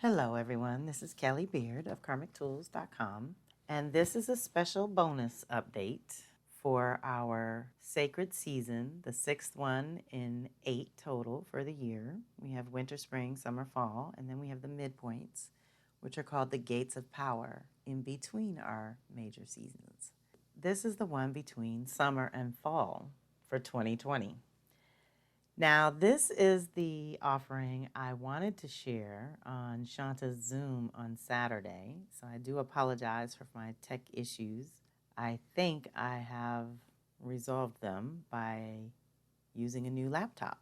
Hello, everyone. This is Kelly Beard of KarmicTools.com, and this is a special bonus update for our sacred season, the sixth one in 8 total for the year. We have winter, spring, summer, fall, and then we have the midpoints, which are called the gates of power in between our major seasons. This is the one between summer and fall for 2020. Now, this is the offering I wanted to share on Shanta's Zoom on Saturday, so I do apologize for my tech issues. I think I have resolved them by using a new laptop.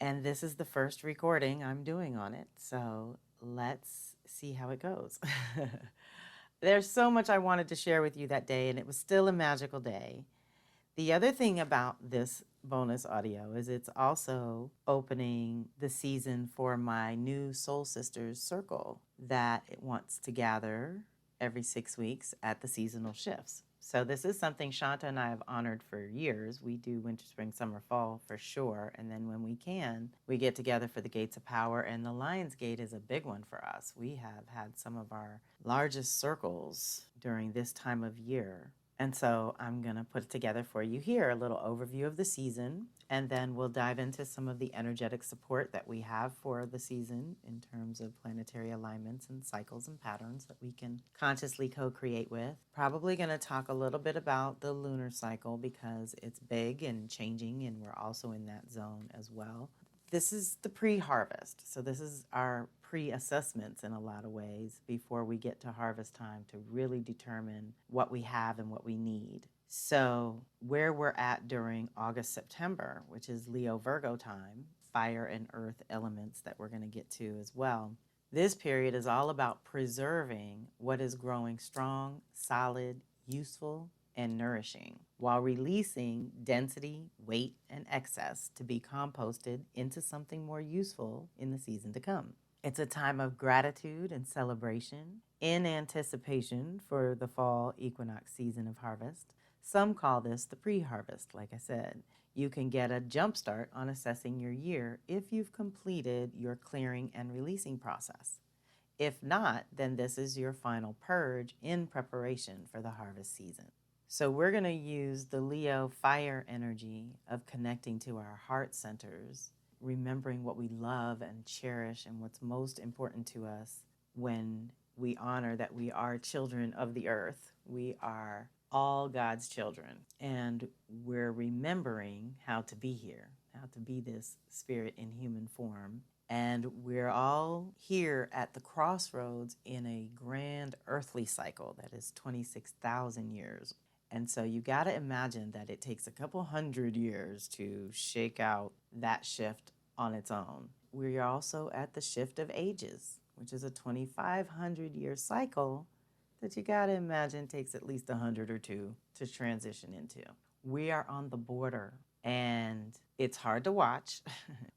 And this is the first recording I'm doing on it, so let's see how it goes. There's so much I wanted to share with you that day, and it was still a magical day. The other thing about this bonus audio is it's also opening the season for my new Soul Sisters circle that it wants to gather every 6 weeks at the seasonal shifts. So this is something Shanta and I have honored for years. We do winter, spring, summer, fall for sure. And then when we can, we get together for the Gates of Power. And the Lion's Gate is a big one for us. We have had some of our largest circles during this time of year. And so I'm going to put it together for you here, a little overview of the season, and then we'll dive into some of the energetic support that we have for the season in terms of planetary alignments and cycles and patterns that we can consciously co-create with. Probably going to talk a little bit about the lunar cycle because it's big and changing, and we're also in that zone as well. This is the pre-harvest, so this is our pre-assessments in a lot of ways before we get to harvest time to really determine what we have and what we need. So where we're at during August, September, which is Leo Virgo time, fire and earth elements that we're going to get to as well. This period is all about preserving what is growing strong, solid, useful, and nourishing, while releasing density, weight, and excess to be composted into something more useful in the season to come. It's a time of gratitude and celebration in anticipation for the fall equinox season of harvest. Some call this the pre-harvest, like I said. You can get a jump start on assessing your year if you've completed your clearing and releasing process. If not, then this is your final purge in preparation for the harvest season. So we're going to use the Leo fire energy of connecting to our heart centers, remembering what we love and cherish and what's most important to us when we honor that we are children of the earth. We are all God's children, and we're remembering how to be here, how to be this spirit in human form. And we're all here at the crossroads in a grand earthly cycle that is 26,000 years. And so you got to imagine that it takes a couple hundred years to shake out that shift on its own. We're also at the shift of ages, which is a 2,500-year cycle that you got to imagine takes at least 100 or two to transition into. We are on the border, and it's hard to watch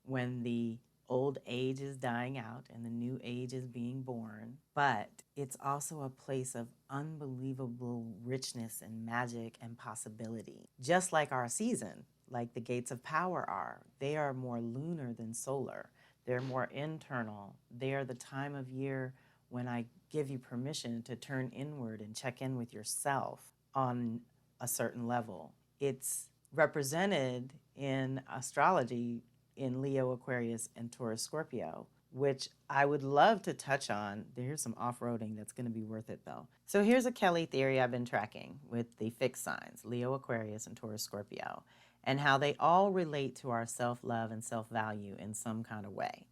when the old age is dying out and the new age is being born, but it's also a place of unbelievable richness and magic and possibility. Just like our season, like the gates of power are, they are more lunar than solar. They're more internal. They are the time of year when I give you permission to turn inward and check in with yourself on a certain level. It's represented in astrology in Leo, Aquarius, and Taurus, Scorpio, which I would love to touch on. Here's some off-roading that's going to be worth it, though. So here's a Kelly theory I've been tracking with the fixed signs, Leo, Aquarius, and Taurus, Scorpio, and how they all relate to our self-love and self-value in some kind of way.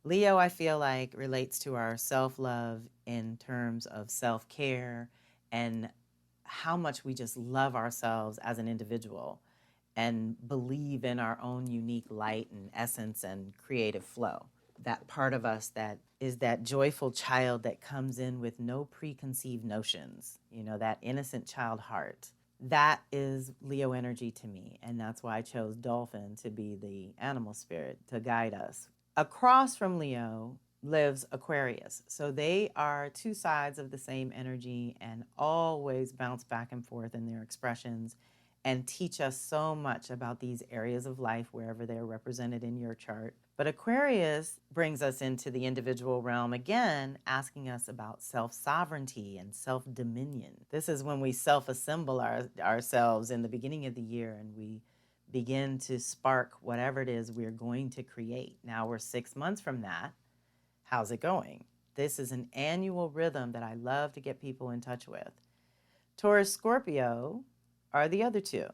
Leo, I feel like, relates to our self-love in terms of self-care and how much we just love ourselves as an individual and believe in our own unique light and essence and creative flow. That part of us that is that joyful child that comes in with no preconceived notions, that innocent child heart. That is Leo energy to me, and that's why I chose dolphin to be the animal spirit to guide us. Across from Leo lives Aquarius. So they are two sides of the same energy and always bounce back and forth in their expressions and teach us so much about these areas of life wherever they're represented in your chart. But Aquarius brings us into the individual realm again, asking us about self-sovereignty and self-dominion. This is when we self-assemble ourselves in the beginning of the year and we begin to spark whatever it is we're going to create. Now we're 6 months from that. How's it going? This is an annual rhythm that I love to get people in touch with. Taurus, Scorpio are the other two.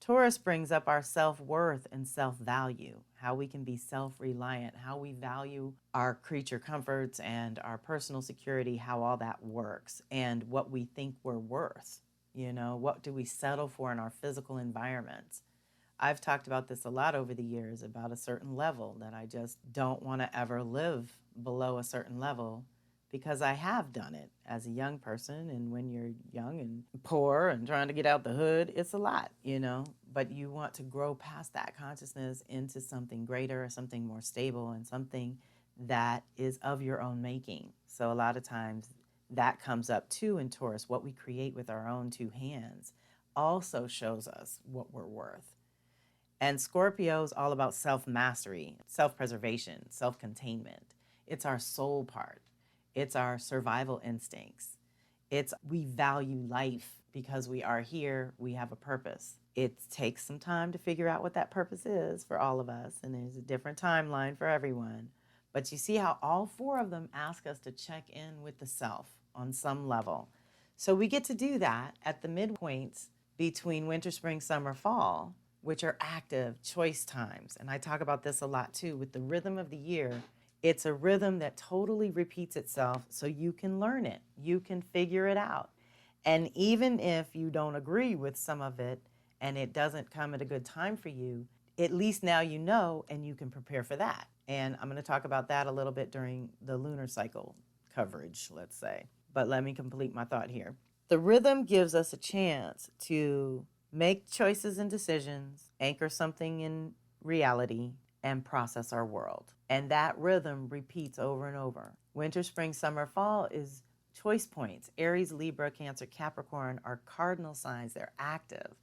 Taurus brings up our self-worth and self-value, how we can be self-reliant, how we value our creature comforts and our personal security, how all that works, and what we think we're worth. You know, what do we settle for in our physical environments? I've talked about this a lot over the years, about a certain level that I just don't want to ever live below a certain level, because I have done it as a young person. And when you're young and poor and trying to get out the hood, it's a lot, you know, but you want to grow past that consciousness into something greater, something more stable, and something that is of your own making. So a lot of times that comes up too in Taurus. What we create with our own two hands also shows us what we're worth. And Scorpio is all about self-mastery, self-preservation, self-containment. It's our soul part. It's our survival instincts. It's we value life because we are here, we have a purpose. It takes some time to figure out what that purpose is for all of us, and there's a different timeline for everyone. But you see how all four of them ask us to check in with the self on some level. So we get to do that at the midpoints between winter, spring, summer, fall, which are active choice times. And I talk about this a lot too with the rhythm of the year. It's a rhythm that totally repeats itself so you can learn it. You can figure it out. And even if you don't agree with some of it and it doesn't come at a good time for you, at least now you know and you can prepare for that. And I'm going to talk about that a little bit during the lunar cycle coverage, let's say. But let me complete my thought here. The rhythm gives us a chance to make choices and decisions, anchor something in reality, and process our world. And that rhythm repeats over and over. Winter, spring, summer, fall is choice points. Aries, Libra, Cancer, Capricorn are cardinal signs. They're active.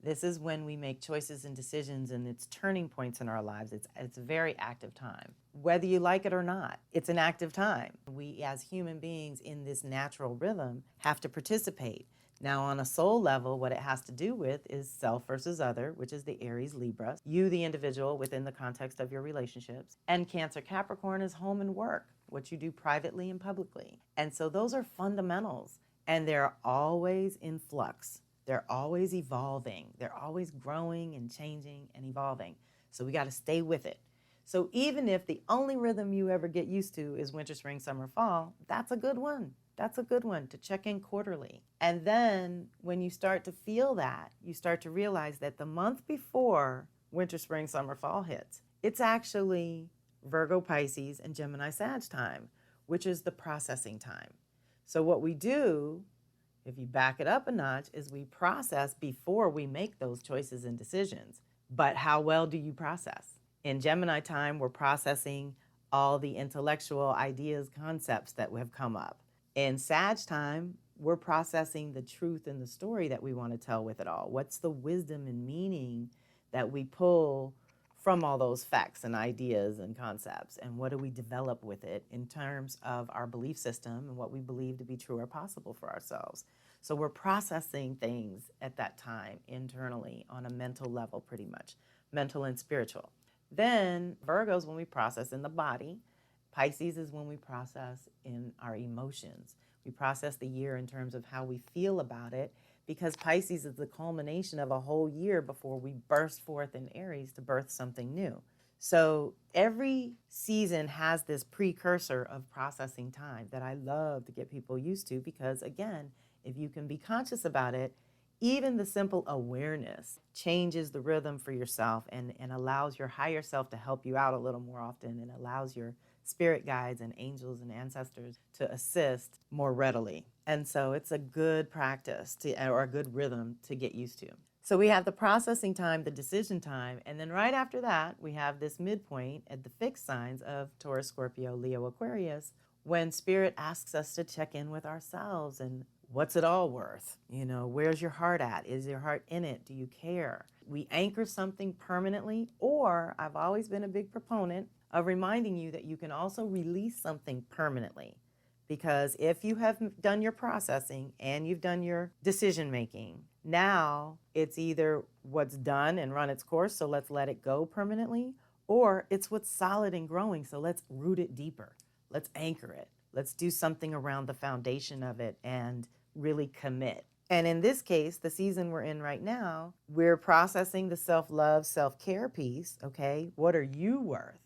This is when we make choices and decisions, and it's turning points in our lives. It's a very active time. Whether you like it or not, it's an active time. We as human beings in this natural rhythm have to participate. Now, on a soul level, what it has to do with is self versus other, which is the Aries Libra, you, the individual, within the context of your relationships. And Cancer Capricorn is home and work, what you do privately and publicly. And so those are fundamentals, and they're always in flux. They're always evolving. They're always growing and changing and evolving. So we got to stay with it. So even if the only rhythm you ever get used to is winter, spring, summer, fall, that's a good one. That's a good one to check in quarterly. And then when you start to feel that, you start to realize that the month before winter, spring, summer, fall hits, it's actually Virgo, Pisces, and Gemini, Sag time, which is the processing time. So what we do, if you back it up a notch, is we process before we make those choices and decisions. But how well do you process? In Gemini time, we're processing all the intellectual ideas, concepts that have come up. In Sag time, we're processing the truth and the story that we want to tell with it all. What's the wisdom and meaning that we pull from all those facts and ideas and concepts? And what do we develop with it in terms of our belief system and what we believe to be true or possible for ourselves? So we're processing things at that time internally on a mental level, pretty much, mental and spiritual. Then Virgo is when we process in the body. Pisces is when we process in our emotions. We process the year in terms of how we feel about it, because Pisces is the culmination of a whole year before we burst forth in Aries to birth something new. So every season has this precursor of processing time that I love to get people used to, because again, if you can be conscious about it, even the simple awareness changes the rhythm for yourself and allows your higher self to help you out a little more often, and allows your spirit guides and angels and ancestors to assist more readily. And so it's a good practice or a good rhythm to get used to. So we have the processing time, the decision time, and then right after that, we have this midpoint at the fixed signs of Taurus, Scorpio, Leo, Aquarius, when spirit asks us to check in with ourselves and what's it all worth? You know, where's your heart at? Is your heart in it? Do you care? We anchor something permanently, or I've always been a big proponent of reminding you that you can also release something permanently. Because if you have done your processing and you've done your decision making, now it's either what's done and run its course, so let's let it go permanently, or it's what's solid and growing, so let's root it deeper. Let's anchor it. Let's do something around the foundation of it and really commit. And in this case, the season we're in right now, we're processing the self-love, self-care piece, okay? What are you worth?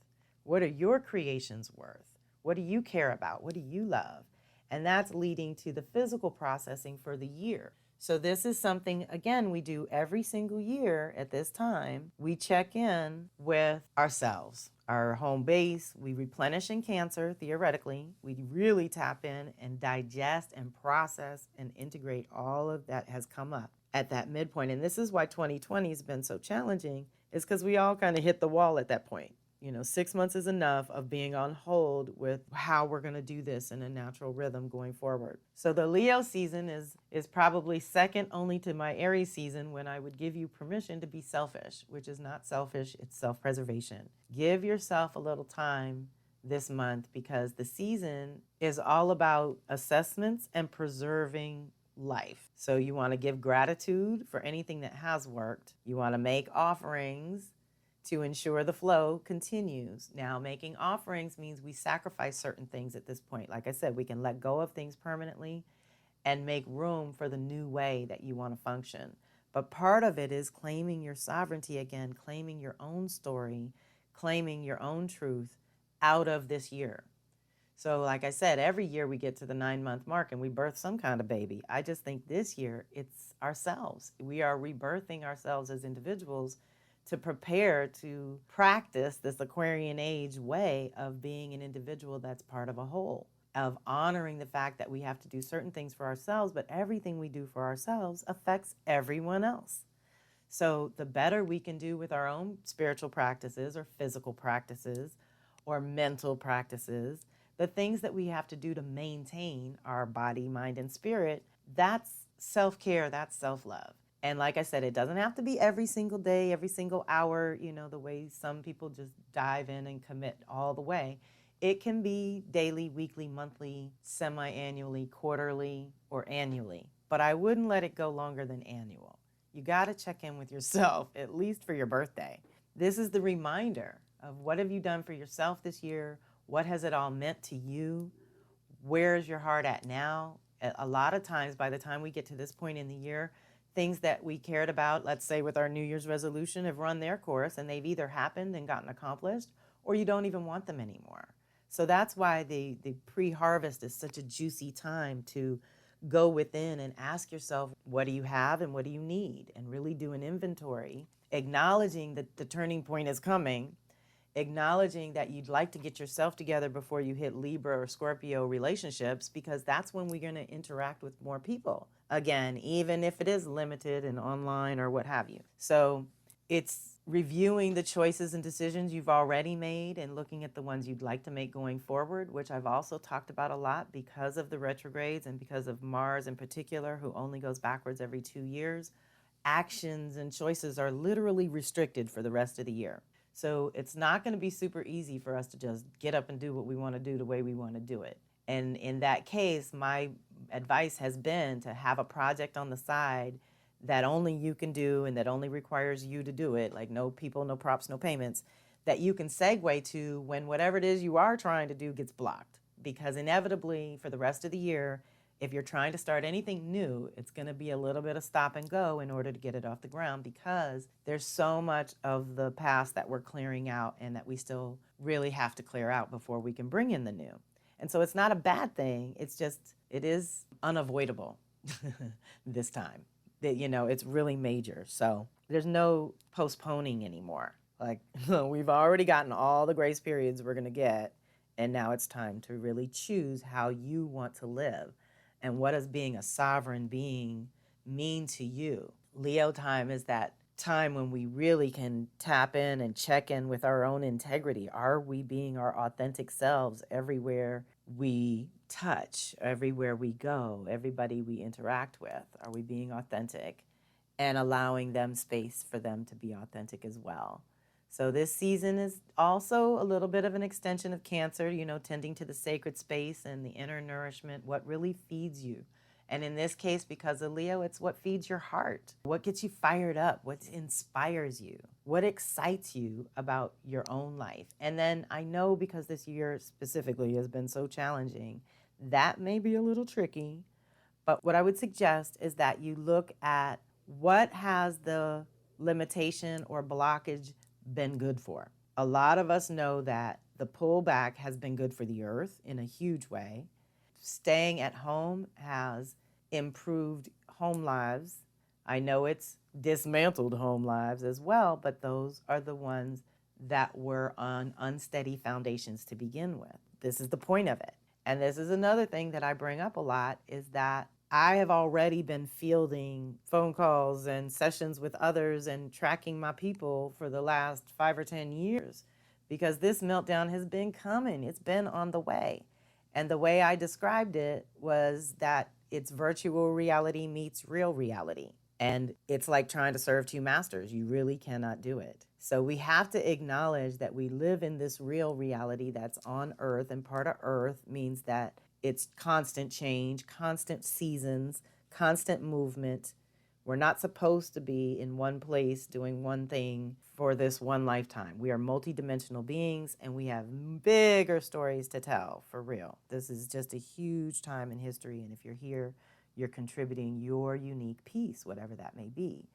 What are your creations worth? What do you care about? What do you love? And that's leading to the physical processing for the year. So this is something, again, we do every single year at this time. We check in with ourselves, our home base. We replenish in Cancer, theoretically. We really tap in and digest and process and integrate all of that has come up at that midpoint. And this is why 2020 has been so challenging, is because we all kind of hit the wall at that point. 6 months is enough of being on hold with how we're going to do this in a natural rhythm going forward. So the Leo season is probably second only to my Aries season, when I would give you permission to be selfish, which is not selfish, it's self-preservation. Give yourself a little time this month, because the season is all about assessments and preserving life. So you want to give gratitude for anything that has worked. You want to make offerings to ensure the flow continues. Now, making offerings means we sacrifice certain things at this point. Like I said, we can let go of things permanently and make room for the new way that you want to function. But part of it is claiming your sovereignty again, claiming your own story, claiming your own truth out of this year. So like I said, every year we get to the 9-month mark and we birth some kind of baby. I just think this year it's ourselves. We are rebirthing ourselves as individuals to prepare to practice this Aquarian age way of being an individual that's part of a whole, of honoring the fact that we have to do certain things for ourselves, but everything we do for ourselves affects everyone else. So the better we can do with our own spiritual practices or physical practices or mental practices, the things that we have to do to maintain our body, mind, and spirit, that's self-care, that's self-love. And like I said, it doesn't have to be every single day, every single hour, the way some people just dive in and commit all the way. It can be daily, weekly, monthly, semi-annually, quarterly, or annually. But I wouldn't let it go longer than annual. You got to check in with yourself, at least for your birthday. This is the reminder of what have you done for yourself this year? What has it all meant to you? Where is your heart at now? A lot of times, by the time we get to this point in the year, things that we cared about, let's say with our New Year's resolution, have run their course and they've either happened and gotten accomplished, or you don't even want them anymore. So that's why the pre-harvest is such a juicy time to go within and ask yourself, what do you have and what do you need? And really do an inventory, acknowledging that the turning point is coming, acknowledging that you'd like to get yourself together before you hit Libra or Scorpio relationships, because that's when we're going to interact with more people. Again, even if it is limited and online or what have you. So it's reviewing the choices and decisions you've already made and looking at the ones you'd like to make going forward, which I've also talked about a lot because of the retrogrades and because of Mars in particular, who only goes backwards every 2 years. Actions and choices are literally restricted for the rest of the year. So it's not going to be super easy for us to just get up and do what we want to do the way we want to do it. And in that case, my advice has been to have a project on the side that only you can do and that only requires you to do it, like no people, no props, no payments, that you can segue to when whatever it is you are trying to do gets blocked. Because inevitably, for the rest of the year, if you're trying to start anything new, it's going to be a little bit of stop and go in order to get it off the ground, because there's so much of the past that we're clearing out and that we still really have to clear out before we can bring in the new. And so it's not a bad thing. It's just, it is unavoidable this time. It's really major. So there's no postponing anymore. Like, we've already gotten all the grace periods we're going to get, and now it's time to really choose how you want to live. And what does being a sovereign being mean to you? Leo time is that time when we really can tap in and check in with our own integrity. Are we being our authentic selves everywhere we touch, everywhere we go, everybody we interact with? Are we being authentic and allowing them space for them to be authentic as well? So this season is also a little bit of an extension of Cancer, tending to the sacred space and the inner nourishment, what really feeds you. And in this case, because of Leo, it's what feeds your heart, what gets you fired up, what inspires you, what excites you about your own life. And then I know, because this year specifically has been so challenging, that may be a little tricky. But what I would suggest is that you look at what has the limitation or blockage been good for. A lot of us know that the pullback has been good for the earth in a huge way. Staying at home has improved home lives. I know it's dismantled home lives as well, but those are the ones that were on unsteady foundations to begin with. This is the point of it. And this is another thing that I bring up a lot, is that I have already been fielding phone calls and sessions with others and tracking my people for the last 5 or 10 years, because this meltdown has been coming. It's been on the way. And the way I described it was that it's virtual reality meets real reality. And it's like trying to serve two masters. You really cannot do it. So we have to acknowledge that we live in this real reality that's on Earth, and part of Earth means that it's constant change, constant seasons, constant movement. We're not supposed to be in one place doing one thing for this one lifetime. We are multidimensional beings, and we have bigger stories to tell, for real. This is just a huge time in history, and if you're here, you're contributing your unique piece, whatever that may be.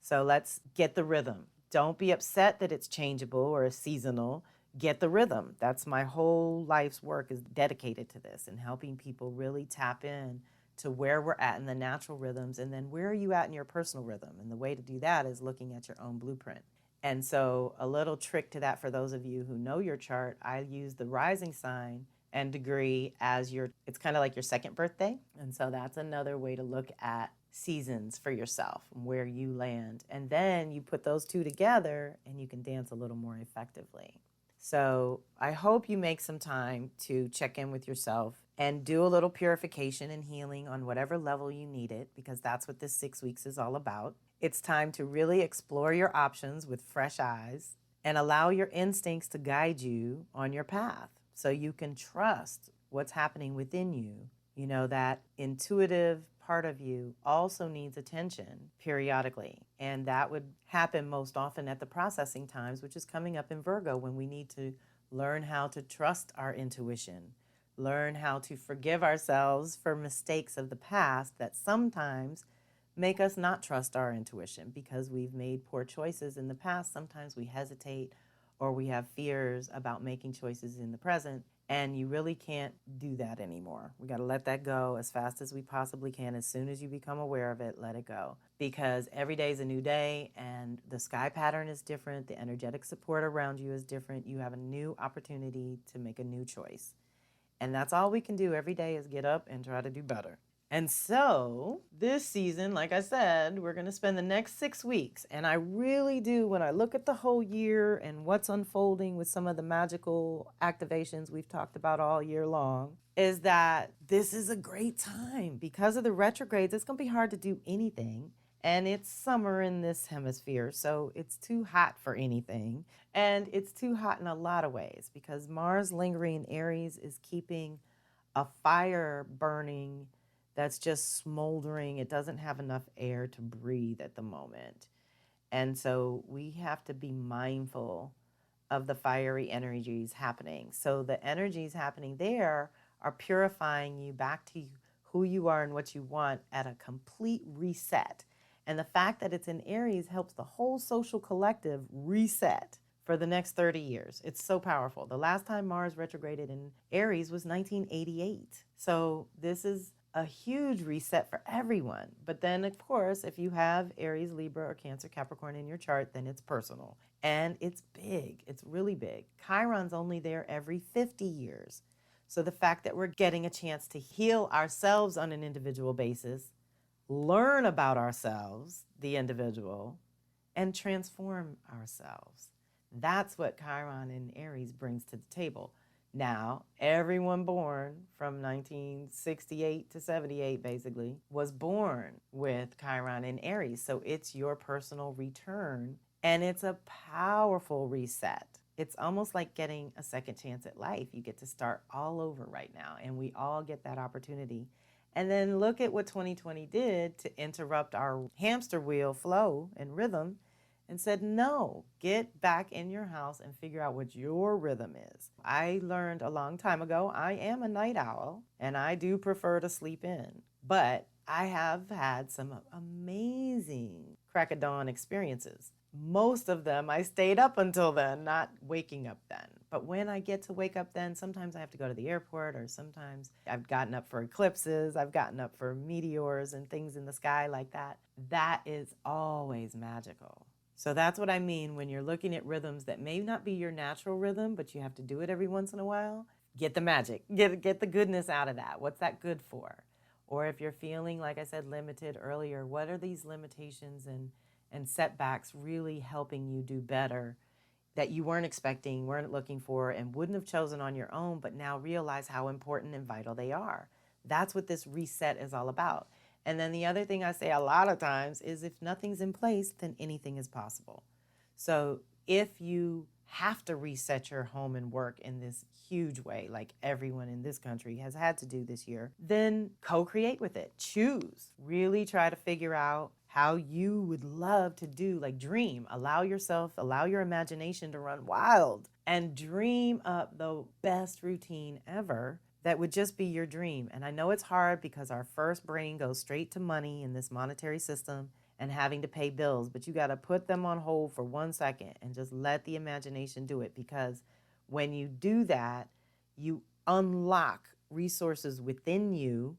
So let's get the rhythm. Don't be upset that it's changeable or seasonal. Get the rhythm. That's my whole life's work, is dedicated to this and helping people really tap in to where we're at in the natural rhythms, and then where are you at in your personal rhythm. And the way to do that is looking at your own blueprint. And so a little trick to that for those of you who know your chart, I use the rising sign and degree as it's kind of like your second birthday. And so that's another way to look at seasons for yourself and where you land. And then you put those two together and you can dance a little more effectively. So I hope you make some time to check in with yourself and do a little purification and healing on whatever level you need it, because that's what this 6 weeks is all about. It's time to really explore your options with fresh eyes and allow your instincts to guide you on your path, so you can trust what's happening within you. That intuitive part of you also needs attention periodically. And that would happen most often at the processing times, which is coming up in Virgo, when we need to learn how to trust our intuition, learn how to forgive ourselves for mistakes of the past that sometimes make us not trust our intuition because we've made poor choices in the past. Sometimes we hesitate or we have fears about making choices in the present, and you really can't do that anymore. We got to let that go as fast as we possibly can. As soon as you become aware of it, let it go, because every day is a new day, and the sky pattern is different. The energetic support around you is different. You have a new opportunity to make a new choice. And that's all we can do every day, is get up and try to do better. And so this season, like I said, we're going to spend the next 6 weeks. And I really do, when I look at the whole year and what's unfolding with some of the magical activations we've talked about all year long, is that this is a great time. Because of the retrogrades, it's going to be hard to do anything. And it's summer in this hemisphere, so it's too hot for anything. And it's too hot in a lot of ways, because Mars lingering in Aries is keeping a fire burning that's just smoldering. It doesn't have enough air to breathe at the moment. And so we have to be mindful of the fiery energies happening. So the energies happening there are purifying you back to who you are and what you want at a complete reset. And the fact that it's in Aries helps the whole social collective reset for the next 30 years. It's so powerful. The last time Mars retrograded in Aries was 1988. So this is a huge reset for everyone. But then, of course, if you have Aries, Libra, or Cancer, Capricorn in your chart, then it's personal. And it's big. It's really big. Chiron's only there every 50 years. So the fact that we're getting a chance to heal ourselves on an individual basis, learn about ourselves, the individual, and transform ourselves. That's what Chiron in Aries brings to the table. Now, everyone born from 1968 to 78, basically, was born with Chiron in Aries. So it's your personal return And it's a powerful reset. It's almost like getting a second chance at life. You get to start all over right now, and we all get that opportunity. And then look at what 2020 did to interrupt our hamster wheel flow and rhythm and said, no, get back in your house and figure out what your rhythm is. I learned a long time ago, I am a night owl and I do prefer to sleep in, but I have had some amazing crack of dawn experiences. Most of them I stayed up until then, not waking up then. But when I get to wake up then, sometimes I have to go to the airport, or sometimes I've gotten up for eclipses, I've gotten up for meteors and things in the sky like that. That is always magical. So that's what I mean when you're looking at rhythms that may not be your natural rhythm, but you have to do it every once in a while. Get the magic, get the goodness out of that. What's that good for? Or if you're feeling, like I said, limited earlier, what are these limitations and setbacks really helping you do better that you weren't expecting, weren't looking for, and wouldn't have chosen on your own, but now realize how important and vital they are? That's what this reset is all about. And then the other thing I say a lot of times is if nothing's in place, then anything is possible. So if you have to reset your home and work in this huge way, like everyone in this country has had to do this year, then co-create with it. Choose. Really try to figure out how you would love to do, like dream. Allow your imagination to run wild and dream up the best routine ever that would just be your dream. And I know it's hard because our first brain goes straight to money in this monetary system and having to pay bills, but you got to put them on hold for 1 second and just let the imagination do it, because when you do that, you unlock resources within you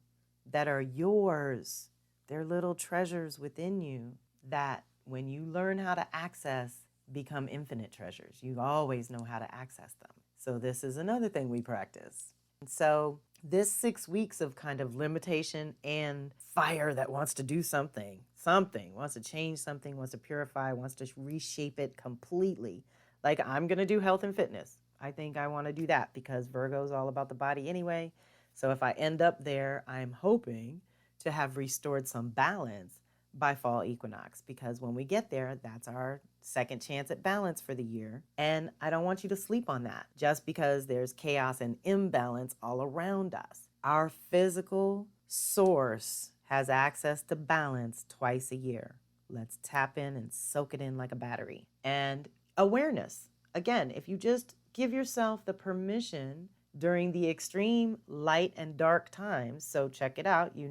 that are yours. They're little treasures within you that when you learn how to access, become infinite treasures. You always know how to access them. So this is another thing we practice. So this 6 weeks of kind of limitation and fire that wants to do something, wants to change something, wants to purify, wants to reshape it completely. Like I'm going to do health and fitness. I think I want to do that because Virgo is all about the body anyway. So if I end up there, I'm hoping to have restored some balance by fall equinox, because when we get there, that's our second chance at balance for the year. And I don't want you to sleep on that just because there's chaos and imbalance all around us. Our physical source has access to balance twice a year. Let's tap in and soak it in like a battery. And awareness. Again, if you just give yourself the permission during the extreme light and dark times. So check it out. You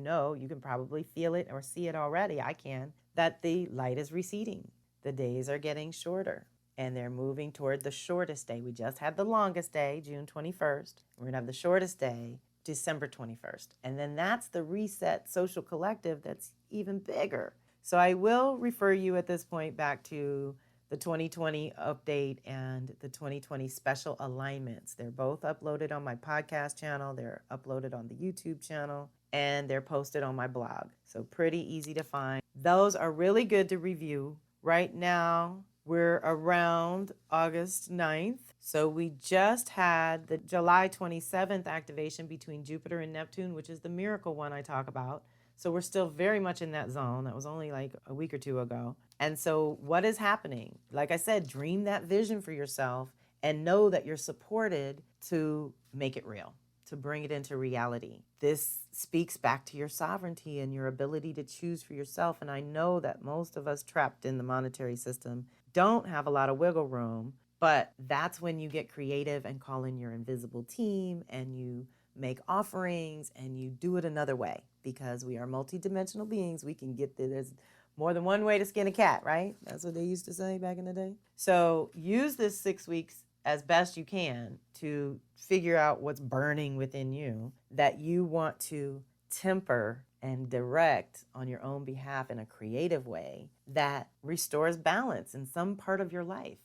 can probably feel it or see it already. I can, that the light is receding. The days are getting shorter and they're moving toward the shortest day. We just had the longest day, June 21st. We're going to have the shortest day, December 21st. And then that's the reset social collective that's even bigger. So I will refer you at this point back to the 2020 update and the 2020 special alignments. They're both uploaded on my podcast channel. They're uploaded on the YouTube channel, and they're posted on my blog. So pretty easy to find. Those are really good to review. Right now, we're around August 9th. So we just had the July 27th activation between Jupiter and Neptune, which is the miracle one I talk about. So we're still very much in that zone. That was only like a week or two ago. And so what is happening? Like I said, dream that vision for yourself and know that you're supported to make it real, to bring it into reality. This speaks back to your sovereignty and your ability to choose for yourself. And I know that most of us trapped in the monetary system don't have a lot of wiggle room, but that's when you get creative and call in your invisible team and you make offerings and you do it another way, because we are multidimensional beings. We can get there. There's more than one way to skin a cat, right? That's what they used to say back in the day. So use this 6 weeks as best you can to figure out what's burning within you that you want to temper and direct on your own behalf in a creative way that restores balance in some part of your life.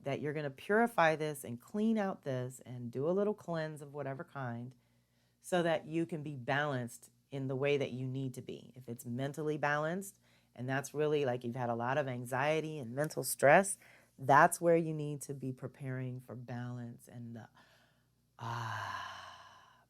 That you're going to purify this and clean out this and do a little cleanse of whatever kind so that you can be balanced in the way that you need to be. If it's mentally balanced, and that's really like you've had a lot of anxiety and mental stress, that's where you need to be preparing for balance and the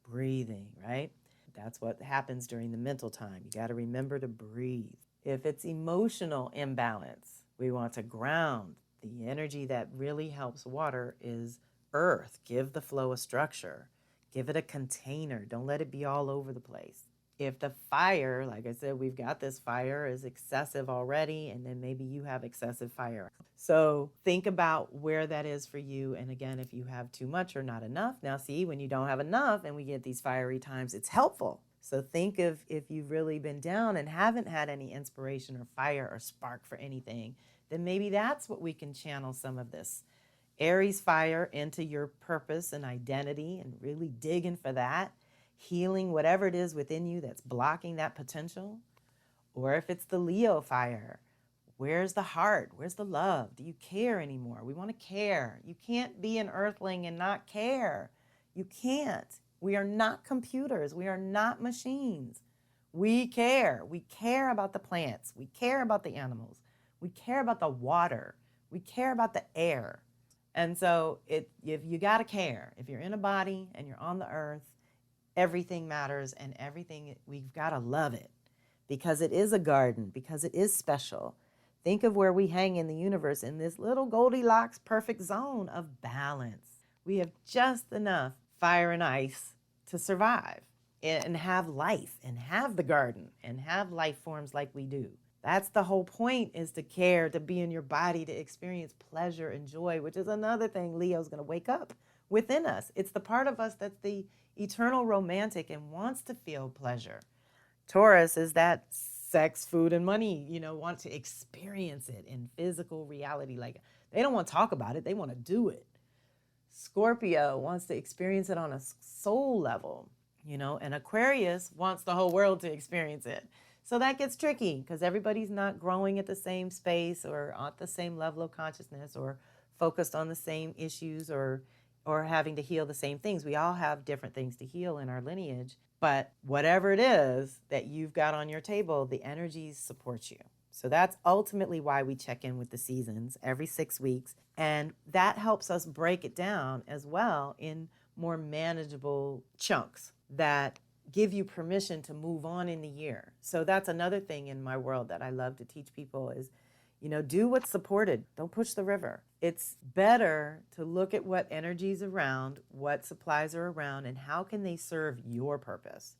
breathing, right? That's what happens during the mental time. You got to remember to breathe. If it's emotional imbalance, We want to ground. The energy that really helps water is earth. Give the flow a structure. Give it a container. Don't let it be all over the place. If the fire, like I said, we've got this fire is excessive already, and then maybe you have excessive fire. So think about where that is for you. And again, if you have too much or not enough. Now see, when you don't have enough and we get these fiery times, it's helpful. So think of if you've really been down and haven't had any inspiration or fire or spark for anything, then maybe that's what we can channel some of this Aries fire into your purpose and identity and really digging for that, healing whatever it is within you that's blocking that potential. Or if it's the Leo fire, where's the heart? Where's the love? Do you care anymore? We want to care. You can't be an earthling and not care. You can't. We are not computers. We are not machines. We care. We care about the plants. We care about the animals. We care about the water. We care about the air. And so if you got to care, if you're in a body and you're on the earth, everything matters, and everything, we've got to love it because it is a garden, because it is special. Think of where we hang in the universe in this little Goldilocks perfect zone of balance. We have just enough fire and ice to survive and have life and have the garden and have life forms like we do. That's the whole point, is to care, to be in your body, to experience pleasure and joy, which is another thing Leo's going to wake up within us. It's the part of us that's the eternal romantic and wants to feel pleasure. Taurus is that sex, food, and money, want to experience it in physical reality. Like, they don't want to talk about it. They want to do it. Scorpio wants to experience it on a soul level, and Aquarius wants the whole world to experience it. So that gets tricky because everybody's not growing at the same space or at the same level of consciousness or focused on the same issues or having to heal the same things. We all have different things to heal in our lineage, but whatever it is that you've got on your table, the energies support you. So that's ultimately why we check in with the seasons every 6 weeks. And that helps us break it down as well in more manageable chunks that give you permission to move on in the year. So that's another thing in my world that I love to teach people is, do what's supported. Don't push the river. It's better to look at what energies around, what supplies are around, and how can they serve your purpose.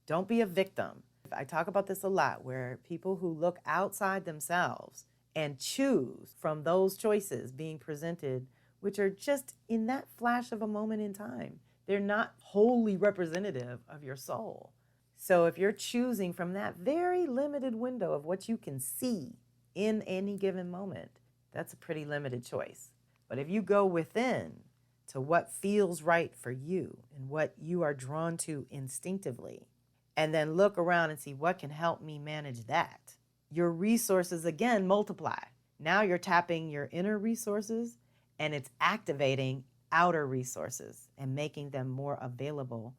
Don't be a victim. I talk about this a lot, where people who look outside themselves and choose from those choices being presented, which are just in that flash of a moment in time. They're not wholly representative of your soul. So if you're choosing from that very limited window of what you can see in any given moment, that's a pretty limited choice. But if you go within to what feels right for you and what you are drawn to instinctively, and then look around and see what can help me manage that, your resources again multiply. Now you're tapping your inner resources and it's activating outer resources and making them more available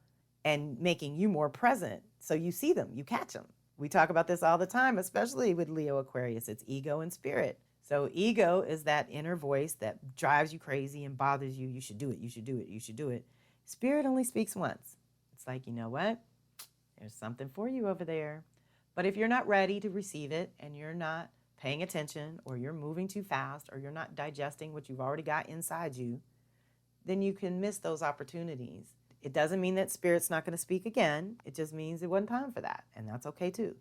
and making you more present. So you see them, you catch them. We talk about this all the time, especially with Leo Aquarius. It's ego and spirit. So ego is that inner voice that drives you crazy and bothers you. You should do it, you should do it, you should do it. Spirit only speaks once. It's like, you know what? There's something for you over there. But if you're not ready to receive it and you're not paying attention, or you're moving too fast, or you're not digesting what you've already got inside you, then you can miss those opportunities. It doesn't mean that spirit's not going to speak again. It just means it wasn't time for that. And that's okay too.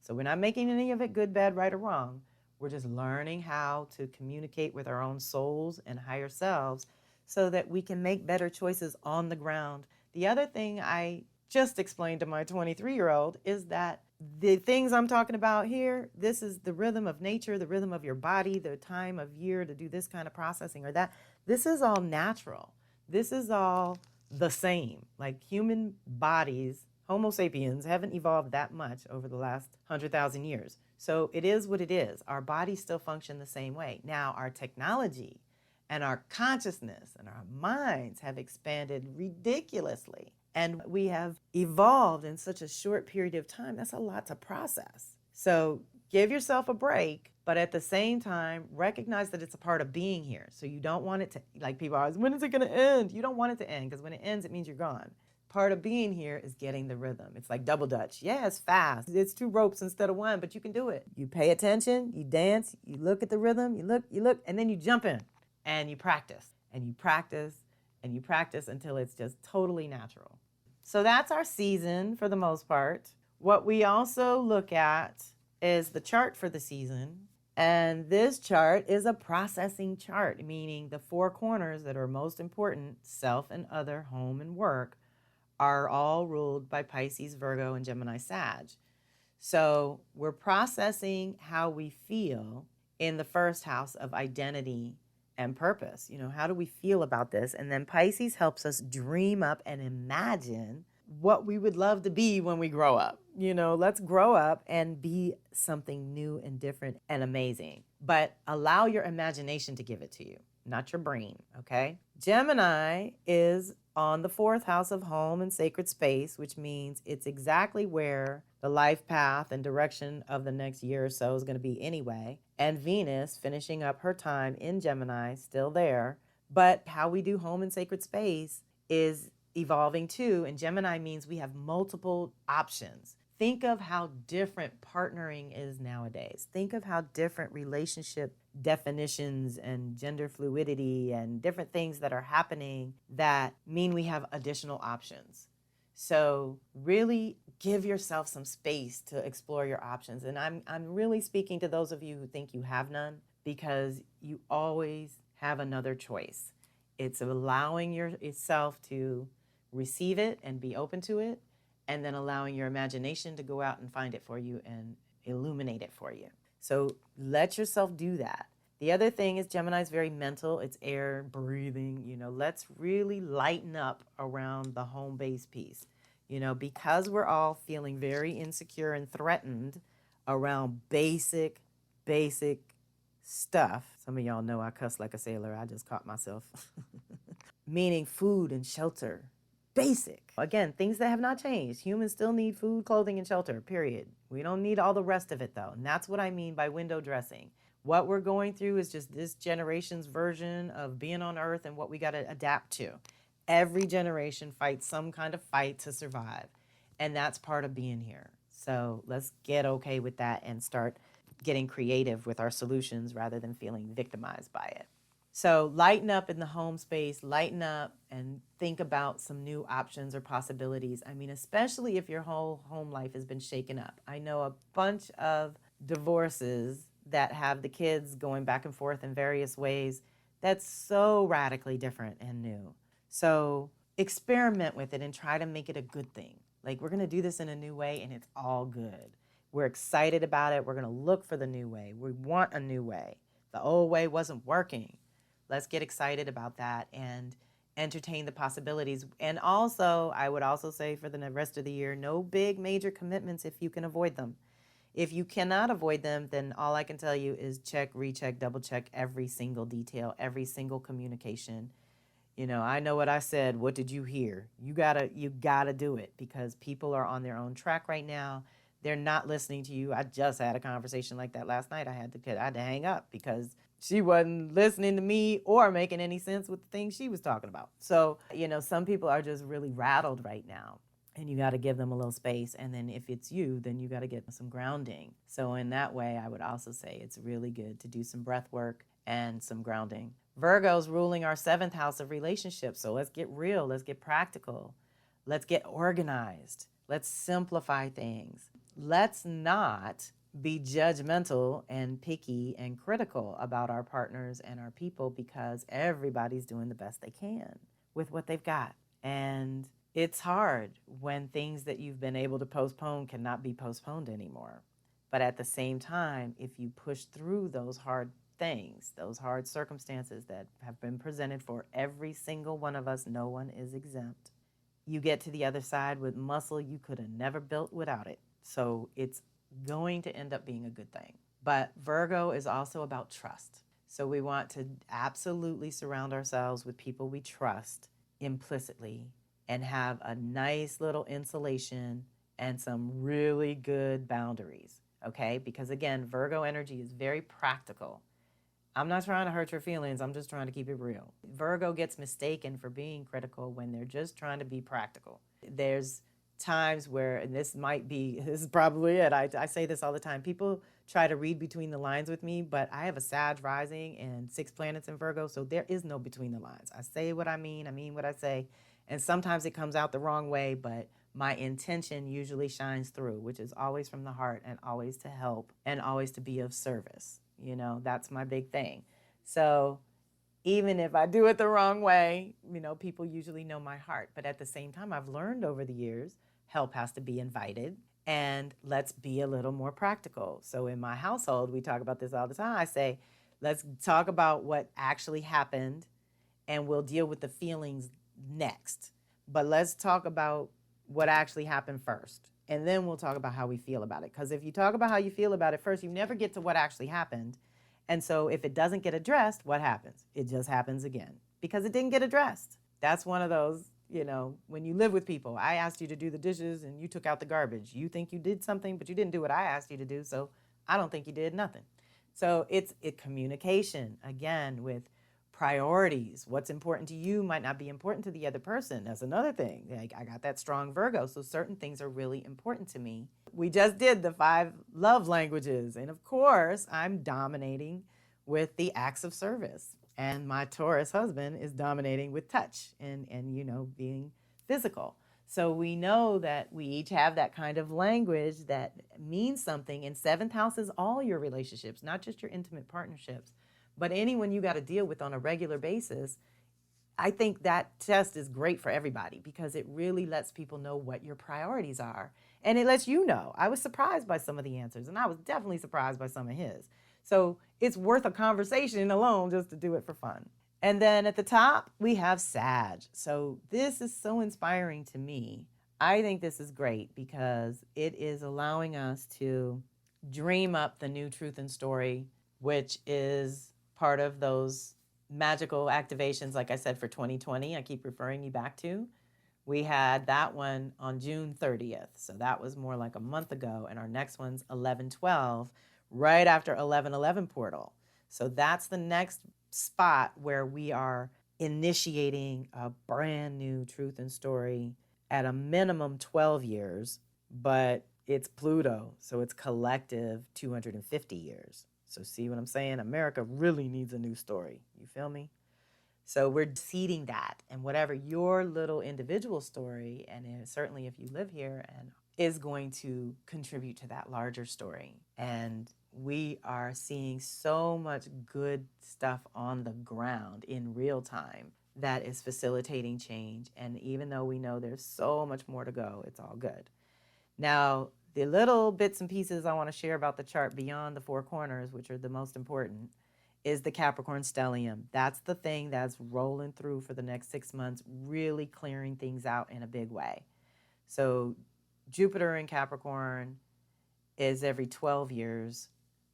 So we're not making any of it good, bad, right, or wrong. We're just learning how to communicate with our own souls and higher selves so that we can make better choices on the ground. The other thing I just explained to my 23-year-old is that the things I'm talking about here, this is the rhythm of nature, the rhythm of your body, the time of year to do this kind of processing or that. This is all natural. This is all the same. Like, human bodies, Homo sapiens, haven't evolved that much over the last 100,000 years. So it is what it is. Our bodies still function the same way. Now, our technology and our consciousness and our minds have expanded ridiculously. And we have evolved in such a short period of time. That's a lot to process. So give yourself a break, but at the same time, recognize that it's a part of being here. So you don't want it to, like people always, when is it going to end? You don't want it to end, because when it ends, it means you're gone. part of being here is getting the rhythm. It's like double dutch. Yeah, it's fast. It's 2 ropes instead of 1, but you can do it. You pay attention, you dance, you look at the rhythm, you look, and then you jump in and you practice and you practice and you practice until it's just totally natural. So that's our season for the most part. What we also look at is the chart for the season. And this chart is a processing chart, meaning the 4 corners that are most important, self and other, home and work, are all ruled by Pisces, Virgo, and Gemini, Sag. So we're processing how we feel in the first house of identity and purpose. How do we feel about this? And then Pisces helps us dream up and imagine what we would love to be when we grow up. Let's grow up and be something new and different and amazing. But allow your imagination to give it to you, not your brain, okay? Gemini is on the 4th house of home and sacred space, which means it's exactly where the life path and direction of the next year or so is going to be anyway. And Venus, finishing up her time in Gemini, still there. But how we do home and sacred space is evolving too, and Gemini means we have multiple options. Think of how different partnering is nowadays. Think of how different relationship definitions and gender fluidity and different things that are happening that mean we have additional options. So really give yourself some space to explore your options. And I'm really speaking to those of you who think you have none, because you always have another choice. It's allowing yourself to receive it and be open to it, and then allowing your imagination to go out and find it for you and illuminate it for you. So let yourself do that. The other thing is Gemini is very mental. It's air, breathing. Let's really lighten up around the home base piece. Because we're all feeling very insecure and threatened around basic stuff. Some of y'all know I cuss like a sailor. I just caught myself. Meaning food and shelter. Basic. Again, things that have not changed. Humans still need food, clothing, and shelter, period. We don't need all the rest of it, though. And that's what I mean by window dressing. What we're going through is just this generation's version of being on Earth and what we got to adapt to. Every generation fights some kind of fight to survive. And that's part of being here. So let's get okay with that and start getting creative with our solutions rather than feeling victimized by it. So lighten up in the home space, lighten up and think about some new options or possibilities. I mean, especially if your whole home life has been shaken up. I know a bunch of divorces that have the kids going back and forth in various ways. That's so radically different and new. So experiment with it and try to make it a good thing. Like, we're going to do this in a new way and it's all good. We're excited about it. We're going to look for the new way. We want a new way. The old way wasn't working. Let's get excited about that and entertain the possibilities. And also, I would also say for the rest of the year, no big major commitments if you can avoid them. If you cannot avoid them, then all I can tell you is check, recheck, double check every single detail, every single communication. I know what I said. What did you hear? You gotta do it, because people are on their own track right now. They're not listening to you. I just had a conversation like that last night. I had to hang up because she wasn't listening to me or making any sense with the things she was talking about. So, some people are just really rattled right now, and you got to give them a little space. And then if it's you, then you got to get some grounding. So in that way, I would also say it's really good to do some breath work and some grounding. Virgo's ruling our 7th house of relationships. So let's get real. Let's get practical. Let's get organized. Let's simplify things. Let's not be judgmental and picky and critical about our partners and our people, because everybody's doing the best they can with what they've got. And it's hard when things that you've been able to postpone cannot be postponed anymore. But at the same time, if you push through those hard things, those hard circumstances that have been presented for every single one of us, no one is exempt, you get to the other side with muscle you could have never built without it. So it's going to end up being a good thing. But Virgo is also about trust. So we want to absolutely surround ourselves with people we trust implicitly and have a nice little insulation and some really good boundaries, okay? Because again, Virgo energy is very practical. I'm not trying to hurt your feelings. I'm just trying to keep it real. Virgo gets mistaken for being critical when they're just trying to be practical. There's times where, and this is probably it. I say this all the time. People try to read between the lines with me, but I have a Sag rising and 6 planets in Virgo, so there is no between the lines. I say what I mean what I say, and sometimes it comes out the wrong way, but my intention usually shines through, which is always from the heart and always to help and always to be of service. That's my big thing. So even if I do it the wrong way, people usually know my heart. But at the same time, I've learned over the years, help has to be invited. And let's be a little more practical. So in my household, we talk about this all the time. I say, let's talk about what actually happened and we'll deal with the feelings next. But let's talk about what actually happened first. And then we'll talk about how we feel about it. Because if you talk about how you feel about it first, you never get to what actually happened. And so if it doesn't get addressed, what happens? It just happens again because it didn't get addressed. That's one of those, when you live with people, I asked you to do the dishes and you took out the garbage. You think you did something, but you didn't do what I asked you to do. So I don't think you did nothing. So it's communication, again, with priorities. What's important to you might not be important to the other person. That's another thing. Like, I got that strong Virgo, so certain things are really important to me. We just did the 5 love languages, and of course, I'm dominating with the acts of service. And my Taurus husband is dominating with touch and being physical. So we know that we each have that kind of language that means something. And 7th house is all your relationships, not just your intimate partnerships, but anyone you got to deal with on a regular basis. I think that test is great for everybody because it really lets people know what your priorities are. And it lets you know. I was surprised by some of the answers, and I was definitely surprised by some of his. So it's worth a conversation alone just to do it for fun. And then at the top, we have Sag. So this is so inspiring to me. I think this is great because it is allowing us to dream up the new truth and story, which is part of those magical activations, like I said, for 2020, I keep referring you back to. We had that one on June 30th. So that was more like a month ago. And our next one's 11/12, right after 11/11 portal. So that's the next spot where we are initiating a brand new truth and story at a minimum 12 years, but it's Pluto. So it's collective 250 years. So see what I'm saying? America really needs a new story. You feel me? So we're seeding that, and whatever your little individual story, and certainly if you live here, and is going to contribute to that larger story. And we are seeing so much good stuff on the ground in real time that is facilitating change. And even though we know there's so much more to go, it's all good. Now, the little bits and pieces I want to share about the chart beyond the 4 corners, which are the most important, is the Capricorn Stellium. That's the thing that's rolling through for the next 6 months, really clearing things out in a big way. So Jupiter in Capricorn is every 12 years.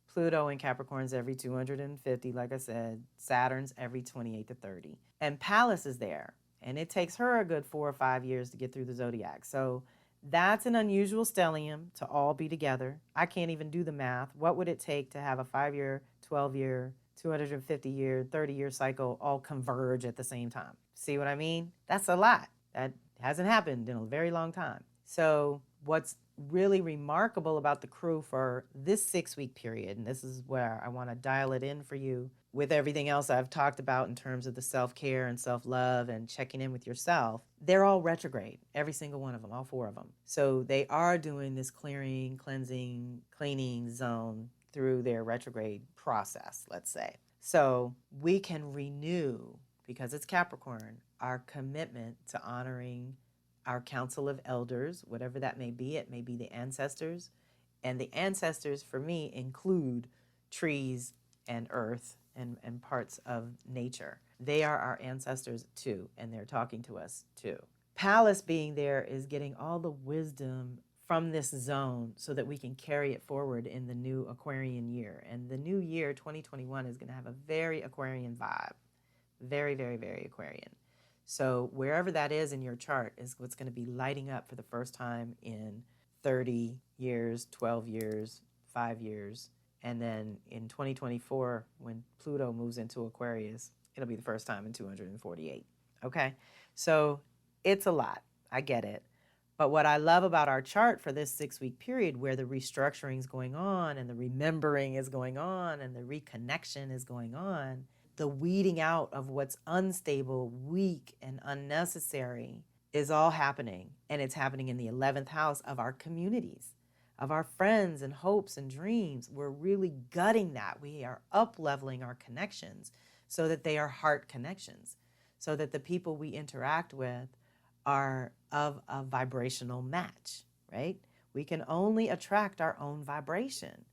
Pluto in Capricorn is every 250, like I said. Saturn's every 28 to 30. And Pallas is there, and it takes her a good 4 or 5 years to get through the zodiac. So that's an unusual stellium to all be together. I can't even do the math. What would it take to have a 5-year, 12-year, 250-year, 30-year cycle all converge at the same time? See what I mean? That's a lot. That hasn't happened in a very long time. So what's really remarkable about the crew for this 6-week period, and this is where I want to dial it in for you with everything else I've talked about in terms of the self-care and self-love and checking in with yourself, they're all retrograde, every single one of them, all 4 of them. So they are doing this clearing, cleansing, cleaning zone through their retrograde process, let's say. So we can renew, because it's Capricorn, our commitment to honoring our council of elders, whatever that may be. It may be the ancestors. And the ancestors for me include trees and earth and parts of nature. They are our ancestors too, and they're talking to us too. Pallas being there is getting all the wisdom from this zone so that we can carry it forward in the new Aquarian year. And the new year, 2021, is going to have a very Aquarian vibe. Very, very, very Aquarian. So wherever that is in your chart is what's going to be lighting up for the first time in 30 years, 12 years, 5 years. And then in 2024, when Pluto moves into Aquarius, it'll be the first time in 248. Okay? So it's a lot. I get it. But what I love about our chart for this 6-week period, where the restructuring is going on and the remembering is going on and the reconnection is going on, the weeding out of what's unstable, weak, and unnecessary is all happening. And it's happening in the 11th house of our communities, of our friends and hopes and dreams. We're really gutting that. We are up-leveling our connections so that they are heart connections, so that the people we interact with are of a vibrational match, right? We can only attract our own vibration.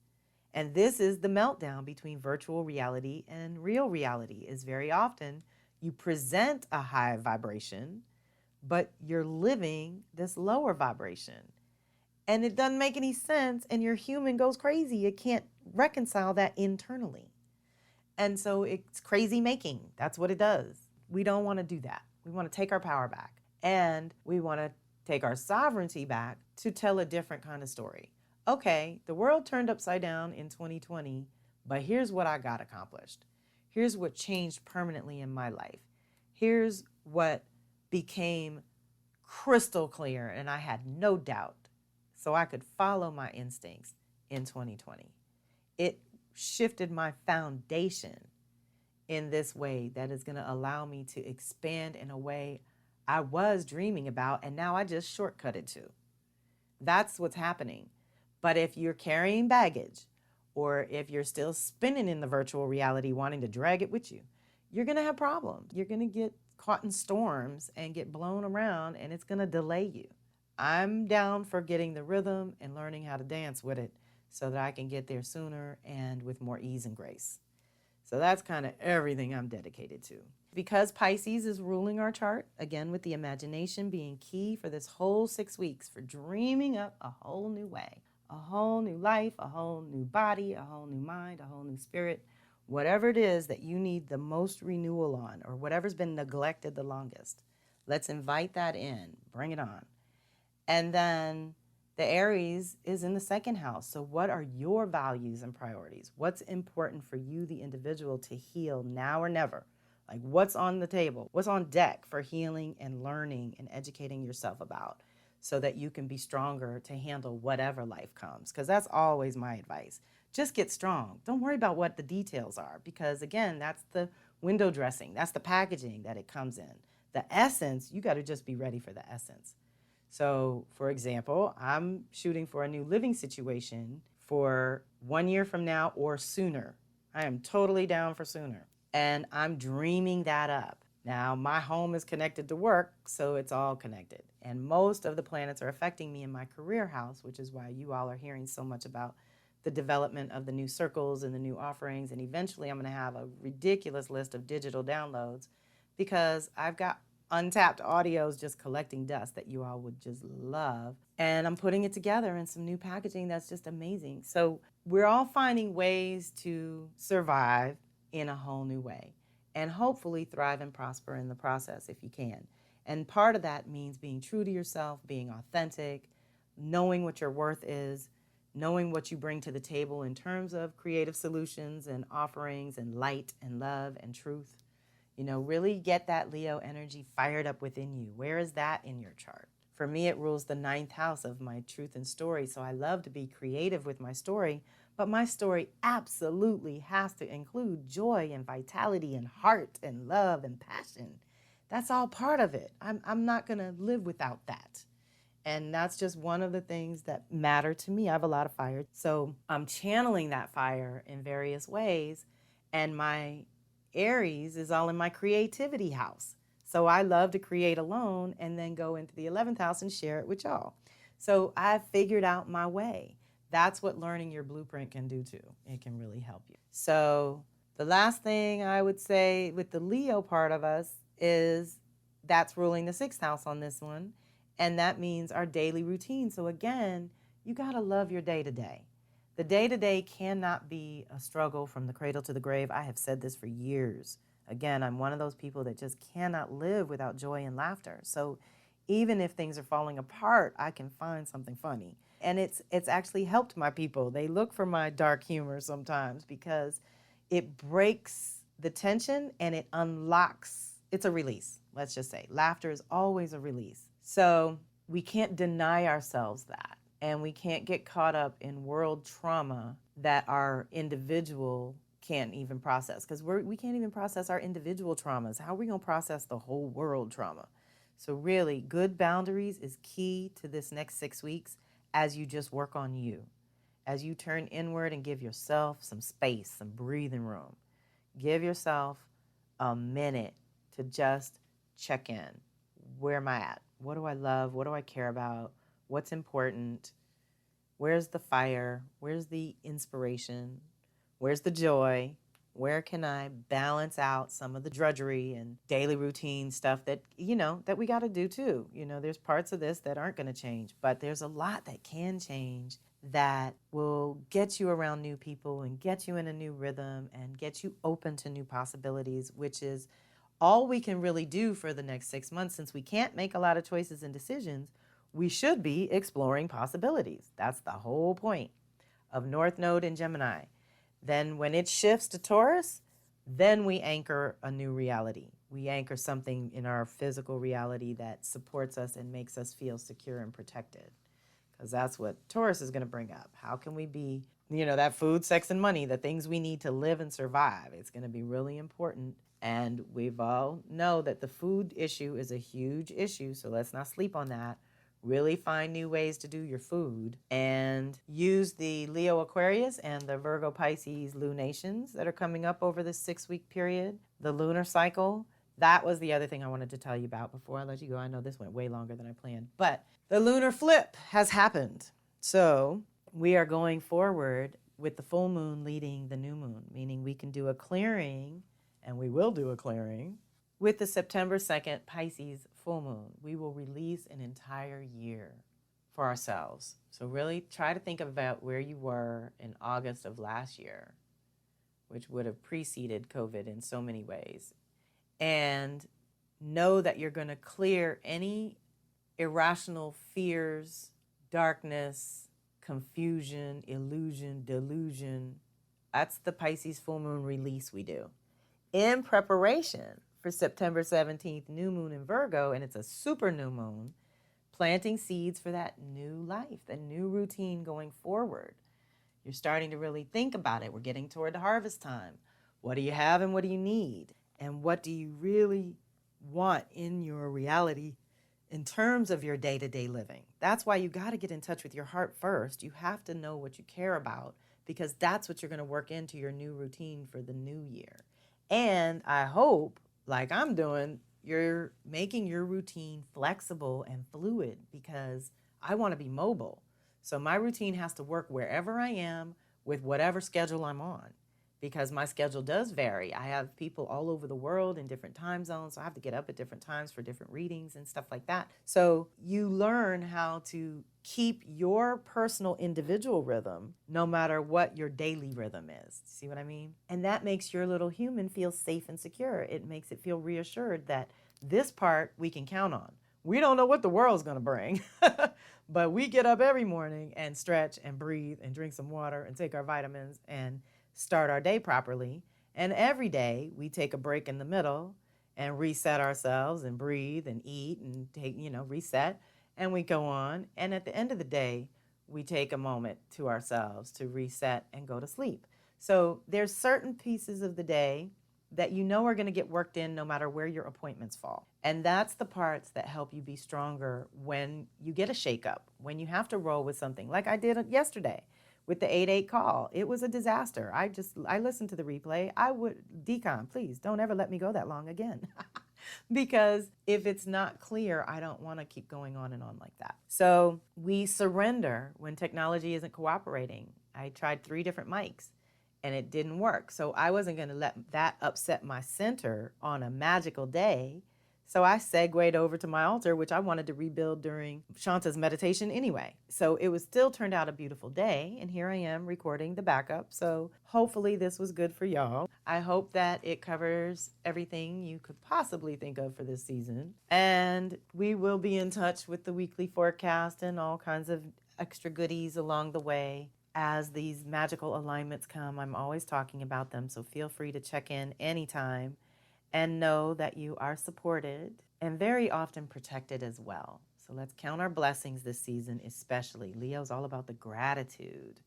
And this is the meltdown between virtual reality and real reality, is very often you present a high vibration, but you're living this lower vibration. And it doesn't make any sense, and your human goes crazy. It can't reconcile that internally. And so it's crazy making. That's what it does. We don't want to do that. We want to take our power back. And we want to take our sovereignty back to tell a different kind of story. Okay, the world turned upside down in 2020, but here's what I got accomplished. Here's what changed permanently in my life. Here's what became crystal clear, and I had no doubt, so I could follow my instincts in 2020. It shifted my foundation in this way that is going to allow me to expand in a way I was dreaming about, and now I just shortcut it to. That's what's happening. But if you're carrying baggage, or if you're still spinning in the virtual reality wanting to drag it with you, you're going to have problems. You're going to get caught in storms and get blown around, and it's going to delay you. I'm down for getting the rhythm and learning how to dance with it so that I can get there sooner and with more ease and grace. So that's kind of everything I'm dedicated to. Because Pisces is ruling our chart, again with the imagination being key for this whole 6 weeks, for dreaming up a whole new way, a whole new life, a whole new body, a whole new mind, a whole new spirit, whatever it is that you need the most renewal on, or whatever's been neglected the longest. Let's invite that in, bring it on. And then the Aries is in the second house. So what are your values and priorities? What's important for you, the individual, to heal now or never? Like, what's on the table? What's on deck for healing and learning and educating yourself about, so that you can be stronger to handle whatever life comes? Because that's always my advice. Just get strong. Don't worry about what the details are, because again, that's the window dressing. That's the packaging that it comes in. The essence, you got to just be ready for the essence. So, for example, I'm shooting for a new living situation for 1 year from now or sooner. I am totally down for sooner. And I'm dreaming that up. Now, my home is connected to work, so it's all connected. And most of the planets are affecting me in my career house, which is why you all are hearing so much about the development of the new circles and the new offerings. And eventually I'm going to have a ridiculous list of digital downloads, because I've got untapped audios just collecting dust that you all would just love. And I'm putting it together in some new packaging that's just amazing. So we're all finding ways to survive in a whole new way, and hopefully thrive and prosper in the process if you can. And part of that means being true to yourself, being authentic, knowing what your worth is, knowing what you bring to the table in terms of creative solutions and offerings and light and love and truth. You know, really get that Leo energy fired up within you. Where is that in your chart? For me, it rules the 9th house of my truth and story. So I love to be creative with my story, but my story absolutely has to include joy and vitality and heart and love and passion. That's all part of it. I'm not going to live without that. And that's just one of the things that matter to me. I have a lot of fire. So I'm channeling that fire in various ways. And my Aries is all in my creativity house. So I love to create alone and then go into the 11th house and share it with y'all. So I've figured out my way. That's what learning your blueprint can do too. It can really help you. So the last thing I would say with the Leo part of us is that's ruling the 6th house on this one. And that means our daily routine. So again, you got to love your day-to-day. The day-to-day cannot be a struggle from the cradle to the grave. I have said this for years. Again, I'm one of those people that just cannot live without joy and laughter. So even if things are falling apart, I can find something funny. And it's actually helped my people. They look for my dark humor sometimes because it breaks the tension and it unlocks. It's a release, let's just say. Laughter is always a release. So we can't deny ourselves that. And we can't get caught up in world trauma that our individual can't even process, because we can't even process our individual traumas. How are we going to process the whole world trauma? So really, good boundaries is key to this next 6 weeks as you just work on you, as you turn inward and give yourself some space, some breathing room. Give yourself a minute to just check in. Where am I at? What do I love? What do I care about? What's important? Where's the fire? Where's the inspiration? Where's the joy? Where can I balance out some of the drudgery and daily routine stuff that, that we got to do too? There's parts of this that aren't going to change, but there's a lot that can change that will get you around new people and get you in a new rhythm and get you open to new possibilities, which is all we can really do for the next 6 months. Since we can't make a lot of choices and decisions, we should be exploring possibilities. That's the whole point of North Node in Gemini. Then when it shifts to Taurus, then we anchor a new reality. We anchor something in our physical reality that supports us and makes us feel secure and protected. Because that's what Taurus is going to bring up. How can we be, that food, sex, and money, the things we need to live and survive? It's going to be really important. And we've all know that the food issue is a huge issue, so let's not sleep on that. Really find new ways to do your food and use the Leo Aquarius and the Virgo Pisces lunations that are coming up over this 6-week period. The lunar cycle, that was the other thing I wanted to tell you about before I let you go. I know this went way longer than I planned, but the lunar flip has happened. So we are going forward with the full moon leading the new moon, meaning we can do a clearing, and we will do a clearing with the September 2nd Pisces full moon. We will release an entire year for ourselves. So really try to think about where you were in August of last year, which would have preceded COVID in so many ways. And know that you're going to clear any irrational fears, darkness, confusion, illusion, delusion. That's the Pisces full moon release we do in preparation for September 17th, new moon in Virgo, and it's a super new moon, planting seeds for that new life, that new routine going forward. You're starting to really think about it. We're getting toward the harvest time. What do you have and what do you need? And what do you really want in your reality in terms of your day-to-day living? That's why you got to get in touch with your heart first. You have to know what you care about, because that's what you're going to work into your new routine for the new year. And I hope, like I'm doing, you're making your routine flexible and fluid, because I want to be mobile. So my routine has to work wherever I am with whatever schedule I'm on, because my schedule does vary. I have people all over the world in different time zones, so I have to get up at different times for different readings and stuff like that. So you learn how to keep your personal individual rhythm no matter what your daily rhythm is. See what I mean? And that makes your little human feel safe and secure. It makes it feel reassured that this part we can count on. We don't know what the world's going to bring, but we get up every morning and stretch and breathe and drink some water and take our vitamins and start our day properly. And every day we take a break in the middle and reset ourselves and breathe and eat and take, reset, and we go on. And at the end of the day, we take a moment to ourselves to reset and go to sleep. So there's certain pieces of the day that are going to get worked in no matter where your appointments fall. And that's the parts that help you be stronger when you get a shakeup, when you have to roll with something like I did yesterday with the 8/8 call. It was a disaster. I listened to the replay. Decon, please don't ever let me go that long again. Because if it's not clear, I don't want to keep going on and on like that. So we surrender when technology isn't cooperating. I tried 3 different mics and it didn't work. So I wasn't going to let that upset my center on a magical day. So I segued over to my altar, which I wanted to rebuild during Shanta's meditation anyway. So it was still turned out a beautiful day, and here I am recording the backup. So hopefully this was good for y'all. I hope that it covers everything you could possibly think of for this season. And we will be in touch with the weekly forecast and all kinds of extra goodies along the way. As these magical alignments come, I'm always talking about them, so feel free to check in anytime. And know that you are supported and very often protected as well. So let's count our blessings this season, especially. Leo's all about the gratitude.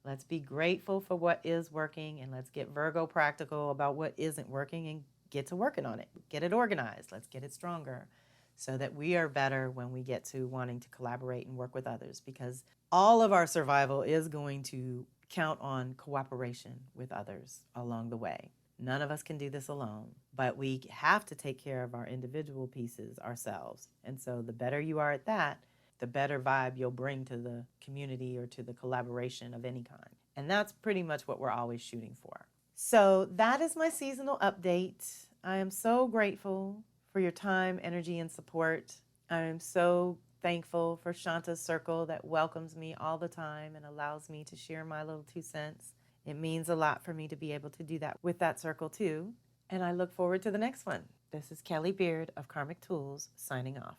Let's be grateful for what is working, and let's get Virgo practical about what isn't working and get to working on it. Get it organized. Let's get it stronger so that we are better when we get to wanting to collaborate and work with others, because all of our survival is going to count on cooperation with others along the way. None of us can do this alone, but we have to take care of our individual pieces ourselves. And so the better you are at that, the better vibe you'll bring to the community or to the collaboration of any kind. And that's pretty much what we're always shooting for. So that is my seasonal update. I am so grateful for your time, energy, and support. I am so thankful for Shanta's circle that welcomes me all the time and allows me to share my little 2 cents. It means a lot for me to be able to do that with that circle too. And I look forward to the next one. This is Kelly Beard of Karmic Tools signing off.